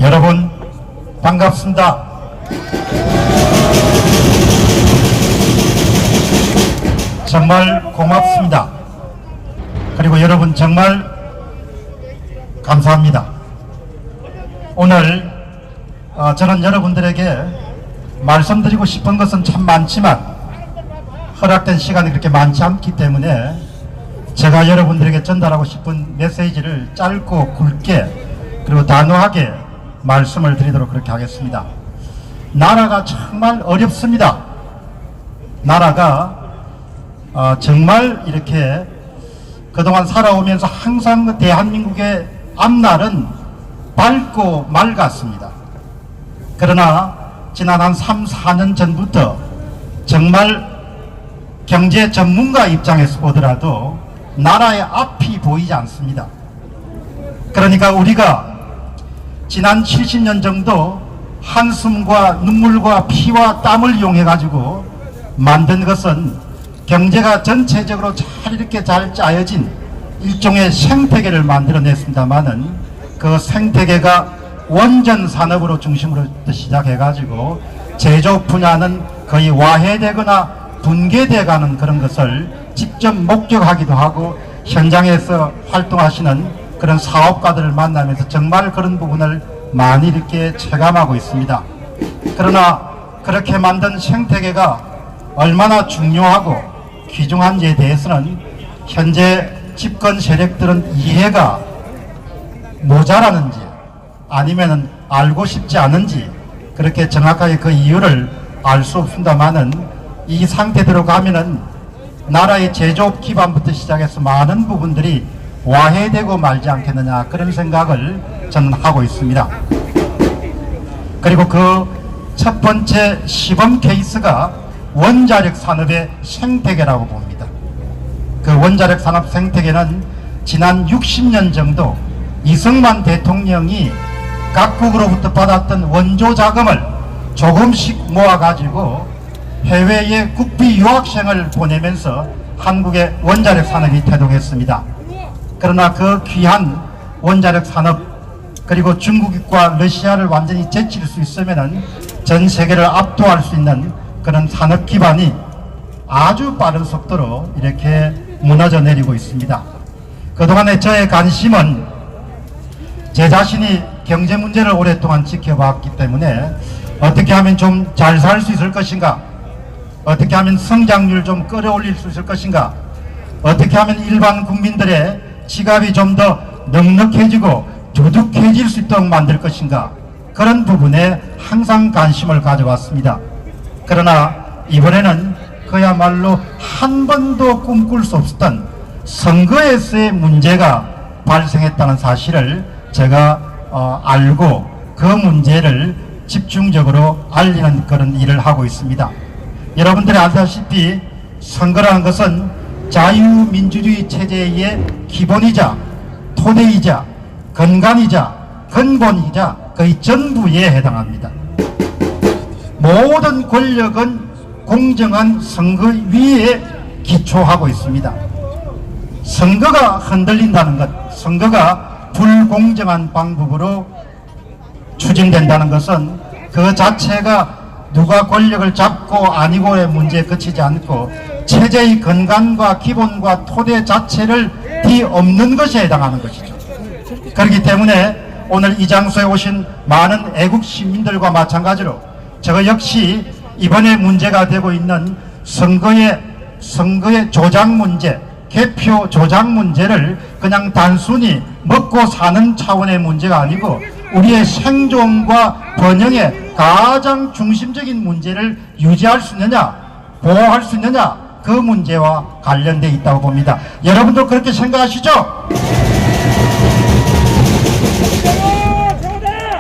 여러분 반갑습니다. 정말 고맙습니다. 그리고 여러분 정말 감사합니다. 오늘 저는 여러분들에게 말씀드리고 싶은 것은 참 많지만 허락된 시간이 그렇게 많지 않기 때문에 제가 여러분들에게 전달하고 싶은 메시지를 짧고 굵게 그리고 단호하게 말씀을 드리도록 그렇게 하겠습니다. 나라가 정말 어렵습니다. 나라가 정말 이렇게 그동안 살아오면서 항상 대한민국의 앞날은 밝고 맑았습니다. 그러나 지난 한 3, 4년 전부터 정말 경제 전문가 입장에서 보더라도 나라의 앞이 보이지 않습니다. 그러니까 우리가 지난 70년 정도 한숨과 눈물과 피와 땀을 이용해 가지고 만든 것은 경제가 전체적으로 잘 이렇게 잘 짜여진 일종의 생태계를 만들어냈습니다만은 그 생태계가 원전 산업으로 중심으로 시작해 가지고 제조 분야는 거의 와해되거나 붕괴되어가는 그런 것을 직접 목격하기도 하고 현장에서 활동하시는 그런 사업가들을 만나면서 정말 그런 부분을 많이 이렇게 체감하고 있습니다. 그러나 그렇게 만든 생태계가 얼마나 중요하고 귀중한지에 대해서는 현재 집권 세력들은 이해가 모자라는지 아니면 알고 싶지 않은지 그렇게 정확하게 그 이유를 알 수 없습니다만은 이 상태대로 가면은 나라의 제조업 기반부터 시작해서 많은 부분들이 와해되고 말지 않겠느냐 그런 생각을 저는 하고 있습니다. 그리고 그 첫 번째 시범 케이스가 원자력 산업의 생태계라고 봅니다. 그 원자력 산업 생태계는 지난 60년 정도 이승만 대통령이 각국으로부터 받았던 원조 자금을 조금씩 모아가지고 해외에 국비 유학생을 보내면서 한국의 원자력 산업이 태동했습니다. 그러나 그 귀한 원자력 산업 그리고 중국과 러시아를 완전히 제칠 수 있으면은 전 세계를 압도할 수 있는 그런 산업 기반이 아주 빠른 속도로 이렇게 무너져 내리고 있습니다. 그동안의 저의 관심은 제 자신이 경제 문제를 오랫동안 지켜봤기 때문에 어떻게 하면 좀 잘 살 수 있을 것인가, 어떻게 하면 성장률 좀 끌어올릴 수 있을 것인가, 어떻게 하면 일반 국민들의 지갑이 좀 더 넉넉해지고 두둑해질 수 있도록 만들 것인가, 그런 부분에 항상 관심을 가져왔습니다. 그러나 이번에는 그야말로 한 번도 꿈꿀 수 없었던 선거에서의 문제가 발생했다는 사실을 제가 알고 그 문제를 집중적으로 알리는 그런 일을 하고 있습니다. 여러분들이 아시다시피 선거라는 것은 자유민주주의 체제의 기본이자 토대이자 근간이자 근본이자 거의 전부에 해당합니다. 모든 권력은 공정한 선거 위에 기초하고 있습니다. 선거가 흔들린다는 것, 선거가 불공정한 방법으로 추진된다는 것은 그 자체가 누가 권력을 잡고 아니고의 문제에 그치지 않고 체제의 근간과 기본과 토대 자체를 뒤엎는 것에 해당하는 것이죠. 그렇기 때문에 오늘 이 장소에 오신 많은 애국 시민들과 마찬가지로 저 역시 이번에 문제가 되고 있는 선거의 조작 문제, 개표 조작 문제를 그냥 단순히 먹고 사는 차원의 문제가 아니고 우리의 생존과 번영의 가장 중심적인 문제를 유지할 수 있느냐, 보호할 수 있느냐, 그 문제와 관련되어 있다고 봅니다. 여러분도 그렇게 생각하시죠?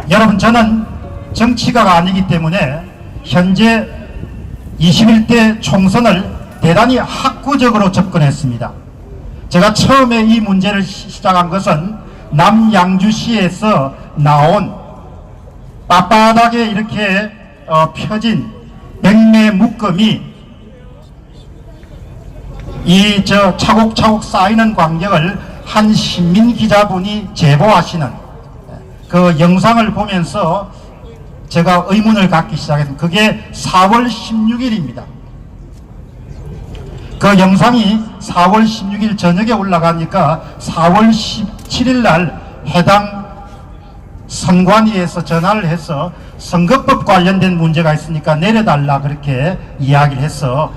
여러분, 저는 정치가가 아니기 때문에 현재 21대 총선을 대단히 학구적으로 접근했습니다. 제가 처음에 이 문제를 시작한 것은 남양주시에서 나온 빳빳하게 이렇게 펴진 백매 묶음이 이 차곡차곡 쌓이는 광경을 한 신민 기자분이 제보하시는 그 영상을 보면서 제가 의문을 갖기 시작했습니다. 그게 4월 16일입니다. 그 영상이 4월 16일 저녁에 올라가니까 4월 17일 날 해당 선관위에서 전화를 해서 선거법 관련된 문제가 있으니까 내려달라 그렇게 이야기를 해서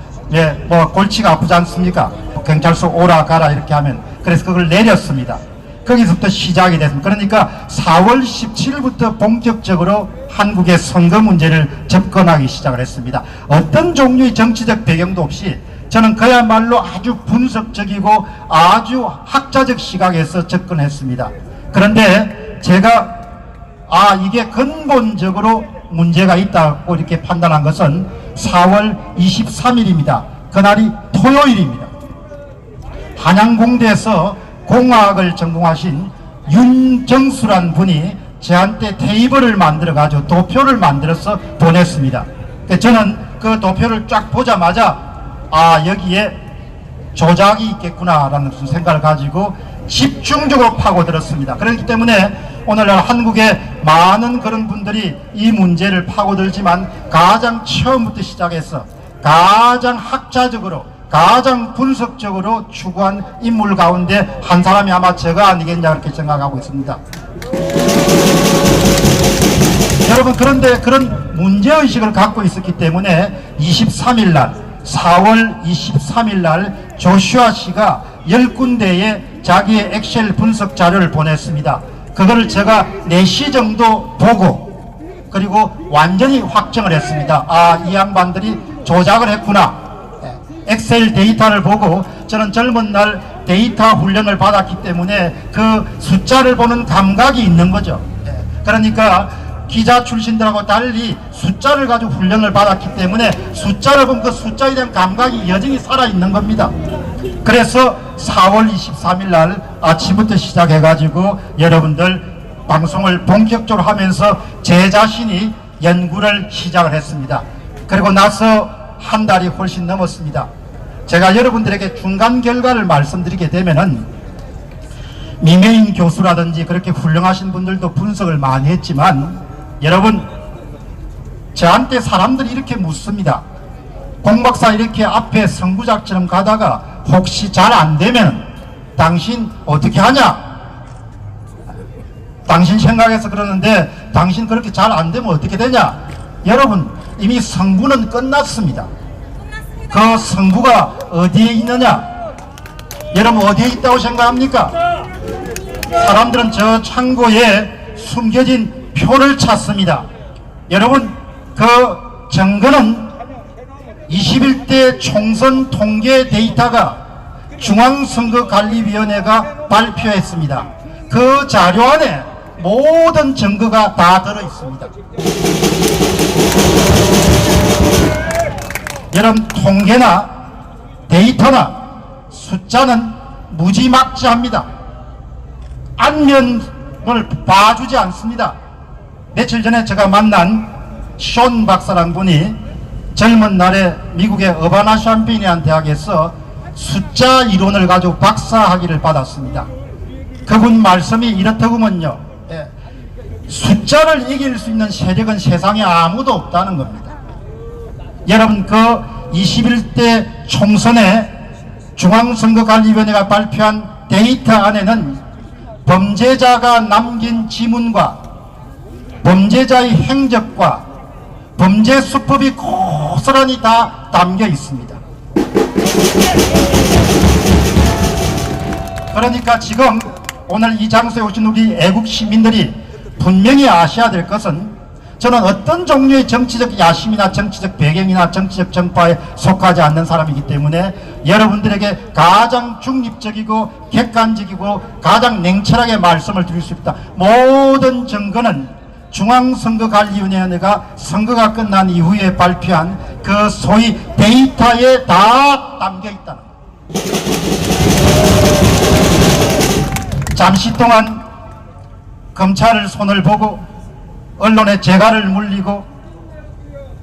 뭐 골치가 아프지 않습니까? 경찰서 오라 가라 이렇게 하면 그래서 그걸 내렸습니다. 거기서부터 시작이 됐습니다. 그러니까 4월 17일부터 본격적으로 한국의 선거 문제를 접근하기 시작을 했습니다. 어떤 종류의 정치적 배경도 없이 저는 그야말로 아주 분석적이고 아주 학자적 시각에서 접근했습니다. 그런데 제가 이게 근본적으로 문제가 있다고 이렇게 판단한 것은 4월 23일입니다. 그날이 토요일입니다. 한양공대에서 공학을 전공하신 윤정수란 분이 저한테 테이블을 만들어 가지고 도표를 만들어서 보냈습니다. 저는 그 도표를 쫙 보자마자 여기에 조작이 있겠구나라는 무슨 생각을 가지고 집중적으로 파고들었습니다. 그렇기 때문에 오늘날 한국의 많은 그런 분들이 이 문제를 파고들지만 가장 처음부터 시작해서 가장 학자적으로 가장 분석적으로 추구한 인물 가운데 한 사람이 아마 제가 아니겠냐 그렇게 생각하고 있습니다. 여러분, 그런데 그런 문제의식을 갖고 있었기 때문에 23일 날 4월 23일 날 조슈아 씨가 10군데에 자기의 엑셀 분석 자료를 보냈습니다. 그거를 제가 4시 정도 보고 그리고 완전히 확정을 했습니다. 이 양반들이 조작을 했구나. 엑셀 데이터를 보고 저는 젊은 날 데이터 훈련을 받았기 때문에 그 숫자를 보는 감각이 있는 거죠. 그러니까 기자 출신들하고 달리 숫자를 가지고 훈련을 받았기 때문에 숫자를 보면 그 숫자에 대한 감각이 여전히 살아있는 겁니다. 그래서 4월 23일 날 아침부터 시작해 가지고 여러분들 방송을 본격적으로 하면서 제 자신이 연구를 시작을 했습니다. 그리고 나서 한 달이 훨씬 넘었습니다. 제가 여러분들에게 중간 결과를 말씀드리게 되면은 미메인 교수라든지 그렇게 훌륭하신 분들도 분석을 많이 했지만 여러분, 저한테 사람들이 이렇게 묻습니다. 공박사 이렇게 앞에 선구작처럼 가다가 혹시 잘 안 되면 당신 어떻게 하냐? 당신 생각해서 그러는데 당신 그렇게 잘 안 되면 어떻게 되냐? 여러분, 이미 선구는 끝났습니다. 그 선구가 어디에 있느냐? 여러분, 어디에 있다고 생각합니까? 사람들은 저 창고에 숨겨진 표를 찾습니다. 여러분, 그 증거는 21대 총선 통계 데이터가 중앙선거관리위원회가 발표했습니다. 그 자료 안에 모든 증거가 다 들어있습니다. 여러분, 통계나 데이터나 숫자는 무지막지합니다. 안면을 봐주지 않습니다. 며칠 전에 제가 만난 숀 박사라는 분이 젊은 날에 미국의 어바나 샴페니안 대학에서 숫자 이론을 가지고 박사학위를 받았습니다. 그분 말씀이 이렇더구먼요. 숫자를 이길 수 있는 세력은 세상에 아무도 없다는 겁니다. 여러분, 그 21대 총선에 중앙선거관리위원회가 발표한 데이터 안에는 범죄자가 남긴 지문과 범죄자의 행적과 범죄 수법이 고스란히 다 담겨 있습니다. 그러니까 지금 오늘 이 장소에 오신 우리 애국 시민들이 분명히 아셔야 될 것은 저는 어떤 종류의 정치적 야심이나 정치적 배경이나 정치적 정파에 속하지 않는 사람이기 때문에 여러분들에게 가장 중립적이고 객관적이고 가장 냉철하게 말씀을 드릴 수 있다. 모든 증거는 중앙선거관리위원회가 선거가 끝난 이후에 발표한 그 소위 데이터에 다 담겨 있다는 거예요. 잠시 동안 검찰을 손을 보고 언론에 재갈을 물리고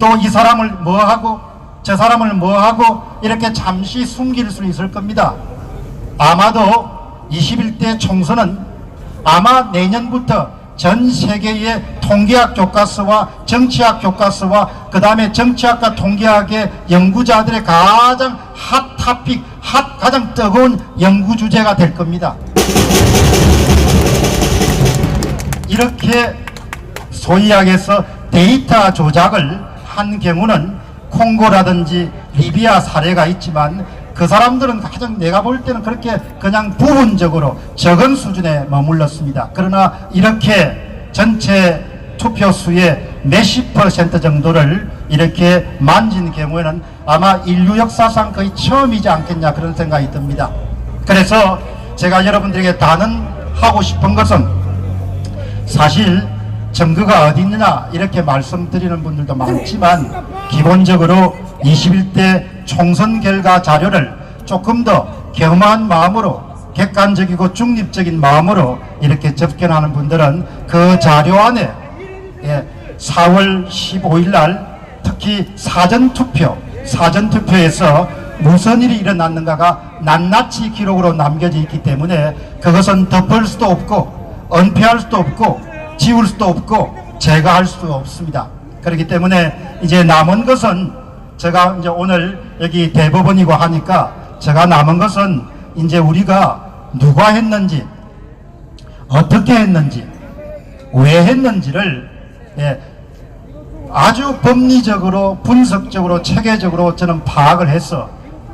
또 이 사람을 뭐하고 저 사람을 뭐하고 이렇게 잠시 숨길 수 있을 겁니다. 아마도 21대 총선은 아마 내년부터 전 세계의 통계학 교과서와 정치학 교과서와 그 다음에 정치학과 통계학의 연구자들의 가장 핫 토픽, 가장 뜨거운 연구 주제가 될 겁니다. 이렇게 소위 이야기해서 데이터 조작을 한 경우는 콩고라든지 리비아 사례가 있지만 그 사람들은 가장 내가 볼 때는 그렇게 그냥 부분적으로 적은 수준에 머물렀습니다. 그러나 이렇게 전체 투표수의 몇십 % 정도를 이렇게 만진 경우에는 아마 인류 역사상 거의 처음이지 않겠냐 그런 생각이 듭니다. 그래서 제가 여러분들에게 단언하고 싶은 것은 사실 증거가 어디 있느냐 이렇게 말씀드리는 분들도 많지만 기본적으로 21대 총선 결과 자료를 조금 더 겸허한 마음으로 객관적이고 중립적인 마음으로 이렇게 접견하는 분들은 그 자료 안에 4월 15일 날 특히 사전투표에서 무슨 일이 일어났는가가 낱낱이 기록으로 남겨져 있기 때문에 그것은 덮을 수도 없고 은폐할 수도 없고 지울 수도 없고 제거할 수도 없습니다. 그렇기 때문에 이제 남은 것은 제가 이제 오늘 여기 대법원이고 하니까 제가 남은 것은 이제 우리가 누가 했는지 어떻게 했는지 왜 했는지를 아주 법리적으로 분석적으로 체계적으로 저는 파악을 해서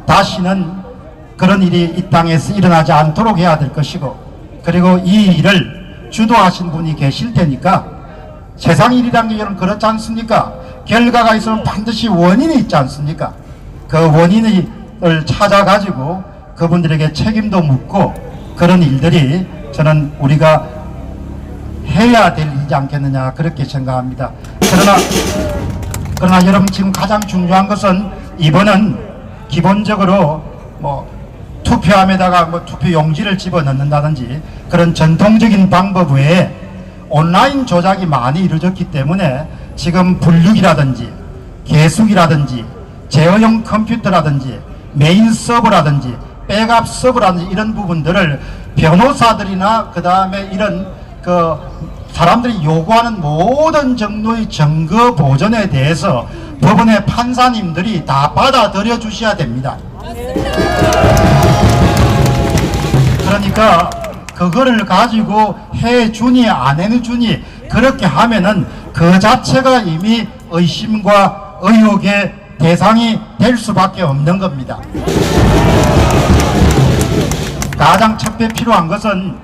다시는 그런 일이 이 땅에서 일어나지 않도록 해야 될 것이고 그리고 이 일을 주도하신 분이 계실 테니까 세상 일이란 게 여러분 그렇지 않습니까? 결과가 있으면 반드시 원인이 있지 않습니까? 그 원인을 찾아가지고 그분들에게 책임도 묻고 그런 일들이 저는 우리가 해야 될 일이지 않겠느냐 그렇게 생각합니다. 그러나 여러분 지금 가장 중요한 것은 이번은 기본적으로 투표함에다가 투표 용지를 집어넣는다든지 그런 전통적인 방법 외에 온라인 조작이 많이 이루어졌기 때문에 지금 분류기라든지 계수기라든지 제어용 컴퓨터라든지 메인 서버라든지 백업 서버라든지 이런 부분들을 변호사들이나 그 다음에 이런 사람들이 요구하는 모든 정도의 증거 보존에 대해서 법원의 판사님들이 다 받아들여 주셔야 됩니다. 그러니까 그거를 가지고 해주니 안 해주니 그렇게 하면은 그 자체가 이미 의심과 의혹의 대상이 될 수밖에 없는 겁니다. 가장 첫째 필요한 것은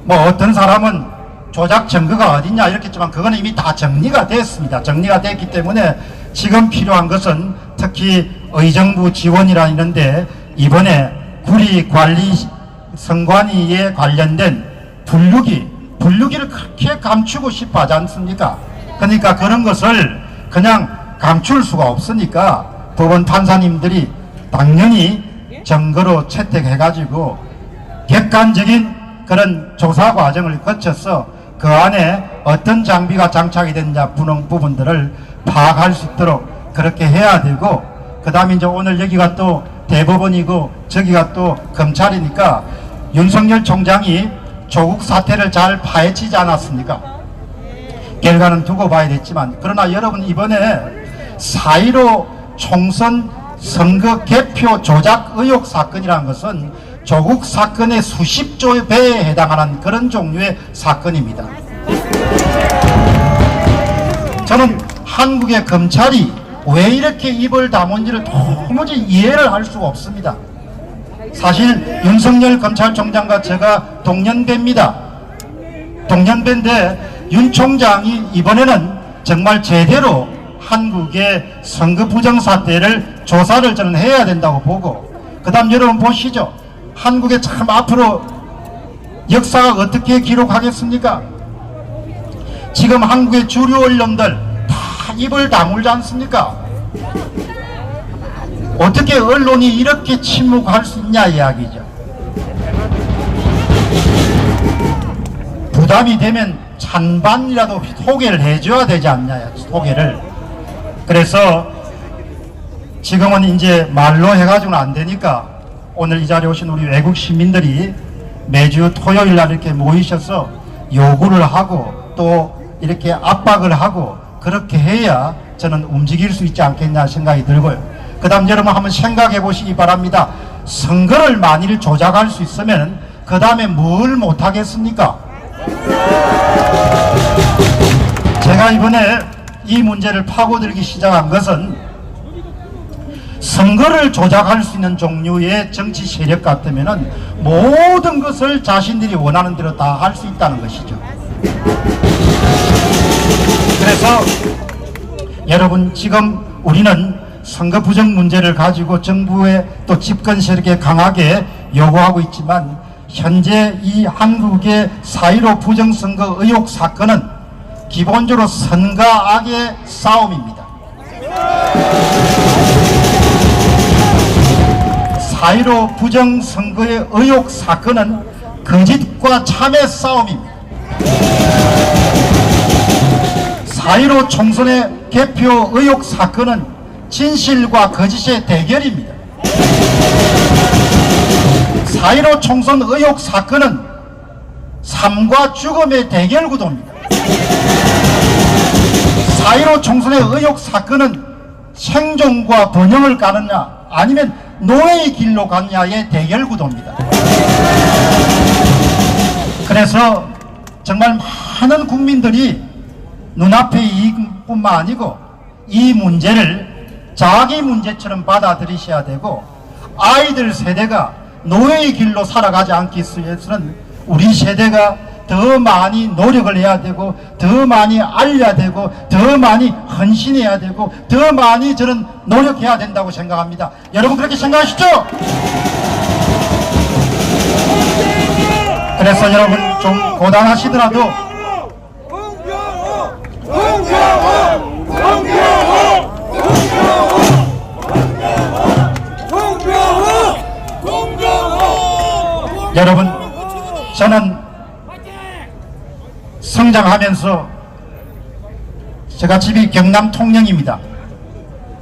어떤 사람은 조작 증거가 어딨냐 이렇게 했지만 그거는 이미 다 정리가 됐습니다. 정리가 됐기 때문에 지금 필요한 것은 특히 의정부 지원이라 있는데 이번에 구리관리 선관위에 관련된 분류기를 그렇게 감추고 싶어 하지 않습니까? 그러니까 그런 것을 그냥 감출 수가 없으니까 법원 판사님들이 당연히 증거로 채택해가지고 객관적인 그런 조사 과정을 거쳐서 그 안에 어떤 장비가 장착이 됐냐 부분들을 파악할 수 있도록 그렇게 해야 되고 그 다음에 이제 오늘 여기가 또 대법원이고 저기가 또 검찰이니까 윤석열 총장이 조국 사태를 잘 파헤치지 않았습니까? 결과는 두고 봐야 됐지만 그러나 여러분 이번에 4.15 총선 선거 개표 조작 의혹 사건이라는 것은 조국 사건의 수십조 배에 해당하는 그런 종류의 사건입니다. 저는 한국의 검찰이 왜 이렇게 입을 다문지를 도무지 이해를 할 수가 없습니다. 사실 윤석열 검찰총장과 제가 동년배입니다. 동년배인데 윤 총장이 이번에는 정말 제대로 한국의 선거 부정 사태를 조사를 저는 해야 된다고 보고 그 다음 여러분 보시죠. 한국에 참 앞으로 역사가 어떻게 기록하겠습니까? 지금 한국의 주류 언론들 다 입을 다물지 않습니까? 어떻게 언론이 이렇게 침묵할 수 있냐 이야기죠. 부담이 되면 찬반이라도 소개를 해줘야 되지 않냐 소개를. 그래서 지금은 이제 말로 해가지고는 안 되니까 오늘 이 자리에 오신 우리 외국 시민들이 매주 토요일 날 이렇게 모이셔서 요구를 하고 또 이렇게 압박을 하고 그렇게 해야 저는 움직일 수 있지 않겠냐 생각이 들고요. 그 다음 여러분 한번 생각해 보시기 바랍니다. 선거를 만일 조작할 수 있으면 그 다음에 뭘 못하겠습니까? 제가 이번에 이 문제를 파고들기 시작한 것은 선거를 조작할 수 있는 종류의 정치 세력 같으면 모든 것을 자신들이 원하는 대로 다 할 수 있다는 것이죠. 그래서 여러분 지금 우리는 선거 부정 문제를 가지고 정부의 또 집권 세력에 강하게 요구하고 있지만 현재 이 한국의 4.15 부정선거 의혹 사건은 기본적으로 선거악의 싸움입니다. 4.15 부정선거의 의혹 사건은 거짓과 참의 싸움입니다. 4.15 총선의 개표 의혹 사건은 진실과 거짓의 대결입니다. 4.15 총선 의혹 사건은 삶과 죽음의 대결 구도입니다. 4.15 총선의 의혹 사건은 생존과 번영을 가느냐 아니면 노예의 길로 가느냐의 대결 구도입니다. 그래서 정말 많은 국민들이 눈앞의 이익뿐만 아니고 이 문제를 자기 문제처럼 받아들이셔야 되고 아이들 세대가 노예의 길로 살아가지 않기 위해서는 우리 세대가 더 많이 노력을 해야 되고 더 많이 알려야 되고 더 많이 헌신해야 되고 더 많이 저는 노력해야 된다고 생각합니다. 여러분 그렇게 생각하시죠? 그래서 여러분 좀 고단하시더라도 여러분 저는 성장하면서 제가 집이 경남 통영입니다.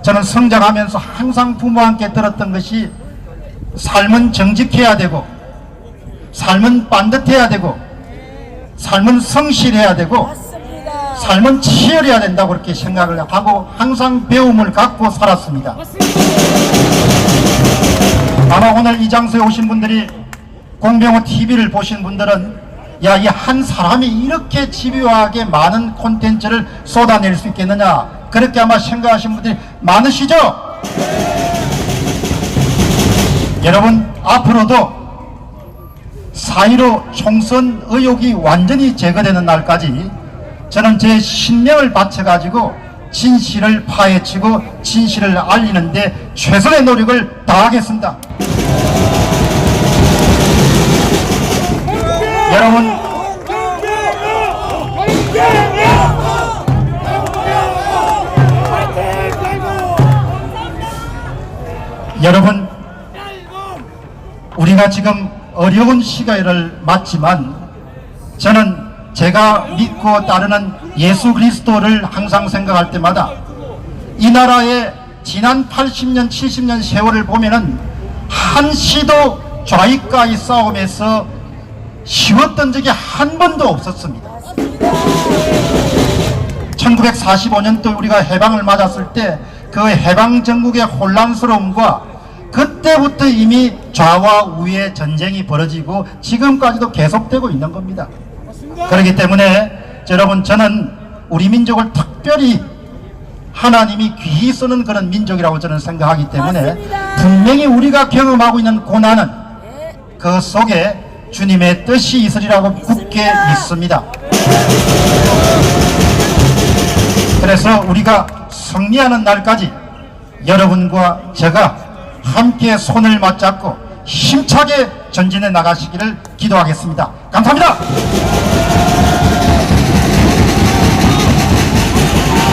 저는 성장하면서 항상 부모와 함께 들었던 것이 삶은 정직해야 되고 삶은 반듯해야 되고 삶은 성실해야 되고 삶은 치열해야 된다고 그렇게 생각을 하고 항상 배움을 갖고 살았습니다. 아마 오늘 이 장소에 오신 분들이 공병호 TV를 보신 분들은 야, 이 한 사람이 이렇게 집요하게 많은 콘텐츠를 쏟아낼 수 있겠느냐 그렇게 아마 생각하시는 분들이 많으시죠? 여러분 앞으로도 4.15 총선 의혹이 완전히 제거되는 날까지 저는 제 신명을 바쳐가지고 진실을 파헤치고 진실을 알리는데 최선의 노력을 다하겠습니다. 여러분 우리가 지금 어려운 시기를 맞지만 저는 제가 믿고 따르는 예수 그리스도를 항상 생각할 때마다 이 나라의 지난 80년 70년 세월을 보면은 한시도 좌익과의 싸움에서 쉬웠던 적이 한 번도 없었습니다. 1945년도 우리가 해방을 맞았을 때 그 해방 전국의 혼란스러움과 그때부터 이미 좌와 우의 전쟁이 벌어지고 지금까지도 계속되고 있는 겁니다. 그렇기 때문에 여러분 저는 우리 민족을 특별히 하나님이 귀히 쓰는 그런 민족이라고 저는 생각하기 때문에 분명히 우리가 경험하고 있는 고난은 그 속에 주님의 뜻이 있으리라고 굳게 믿습니다. 그래서 우리가 승리하는 날까지 여러분과 제가 함께 손을 맞잡고 힘차게 전진해 나가시기를 기도하겠습니다. 감사합니다.